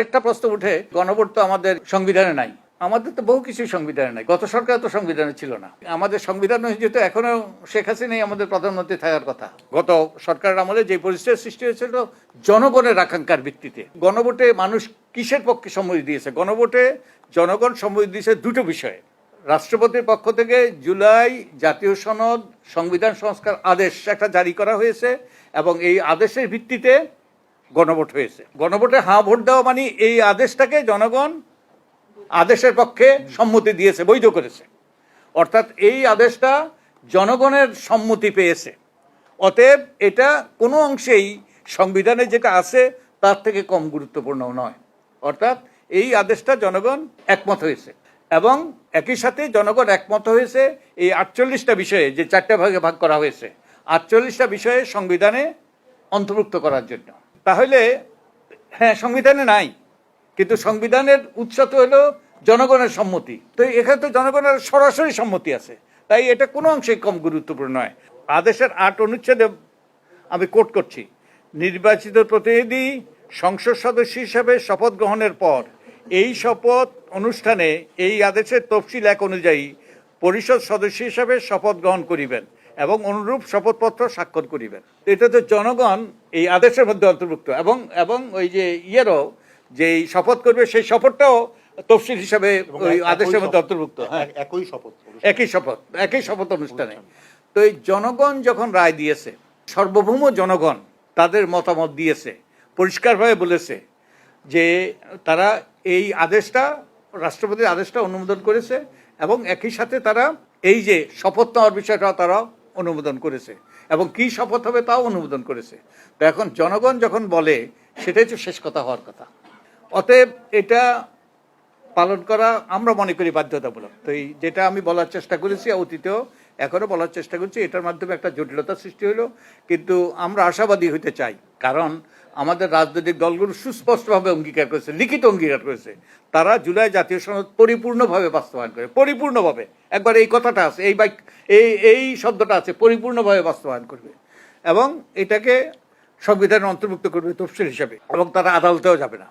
একটা প্রশ্ন উঠে, গণভোট তো আমাদের সংবিধানে নাই। আমাদের তো বহু কিছু সংবিধানে নাই, গত সরকার তো সংবিধানে ছিল না। আমাদের সংবিধান যেহেতু এখনো শেখ হাসিনাই আমাদের প্রধানমন্ত্রী থাকার কথা। গত সরকারের আমলে যে পরিস্থিতির সৃষ্টি হয়েছিল জনগণের আকাঙ্ক্ষার ভিত্তিতে। গণভোটে মানুষ কিসের পক্ষে সম্মতি দিয়েছে? গণভোটে জনগণ সম্মতি দিয়েছে দুটো বিষয়ে। রাষ্ট্রপতির পক্ষ থেকে জুলাই জাতীয় সনদ সংবিধান সংস্কার আদেশ একটা জারি করা হয়েছে এবং এই আদেশের ভিত্তিতে গণভোট হয়েছে। গণভোটে হাঁ ভোট দেওয়া মানে এই আদেশটাকে জনগণ আদেশের পক্ষে সম্মতি দিয়েছে, বৈধ করেছে। অর্থাৎ এই আদেশটা জনগণের সম্মতি পেয়েছে। অতএব এটা কোনো অংশেই সংবিধানে যেটা আছে তার থেকে কম গুরুত্বপূর্ণ নয়। অর্থাৎ এই আদেশটা জনগণ একমত হয়েছে এবং একই সাথে জনগণ একমত হয়েছে এই 48টা বিষয়ে, যে 4টে ভাগে ভাগ করা হয়েছে, 48টা বিষয়ে সংবিধানে অন্তর্ভুক্ত করার জন্য। তাহলে হ্যাঁ, সংবিধানে নাই, কিন্তু সংবিধানের উৎস তো হলো জনগণের সম্মতি। তো এখানে তো জনগণের সরাসরি সম্মতি আছে, তাই এটা কোনো অংশে কম গুরুত্বপূর্ণ নয়। আদেশের 8 অনুচ্ছেদে আমি কোট করছি, নির্বাচিত প্রতিনিধি সংসদ সদস্য হিসাবে শপথ গ্রহণের পর এই শপথ অনুষ্ঠানে এই আদেশের তফসিল 1 অনুযায়ী পরিষদ সদস্য হিসাবে শপথ গ্রহণ করিবেন এবং অনুরূপ শপথপত্র স্বাক্ষর করিবেন। এটা তো জনগণ এই আদেশের মধ্যে অন্তর্ভুক্ত এবং ওই যে যে শপথ করবে সেই শপথটাও তফসিল হিসাবে ওই আদেশের মধ্যে অন্তর্ভুক্ত। একই শপথ অনুষ্ঠানে। তো এই জনগণ যখন রায় দিয়েছে, সার্বভৌম জনগণ তাদের মতামত দিয়েছে, পরিষ্কারভাবে বলেছে যে তারা এই আদেশটা, রাষ্ট্রপতির আদেশটা অনুমোদন করেছে এবং একই সাথে তারা এই যে শপথ নেওয়ার বিষয়টা তারা অনুমোদন করেছে এবং কি শপথ হবে তাও অনুমোদন করেছে। তো এখন জনগণ যখন বলে, সেটাই তো শেষ কথা হওয়ার কথা। অতএব এটা পালন করা আমরা মনে করি বাধ্যতামূলক। তো এই যেটা আমি বলার চেষ্টা করেছি, অতীতেও এখনো বলার চেষ্টা করছি, এটার মাধ্যমে একটা জটিলতা সৃষ্টি হলো, কিন্তু আমরা আশাবাদী হতে চাই। কারণ আমাদের রাজনৈতিক দলগুলো সুস্পষ্টভাবে অঙ্গীকার করেছে, লিখিত অঙ্গীকার করেছে, তারা জুলাই জাতীয় সনদ পরিপূর্ণভাবে বাস্তবায়ন করে। পরিপূর্ণভাবে, একবার এই কথাটা আছে, এই শব্দটা আছে, পরিপূর্ণভাবে বাস্তবায়ন করবে এবং এটাকে সংবিধানে অন্তর্ভুক্ত করবে তফসিল হিসাবে, এবং তারা আদালতেও যাবে না।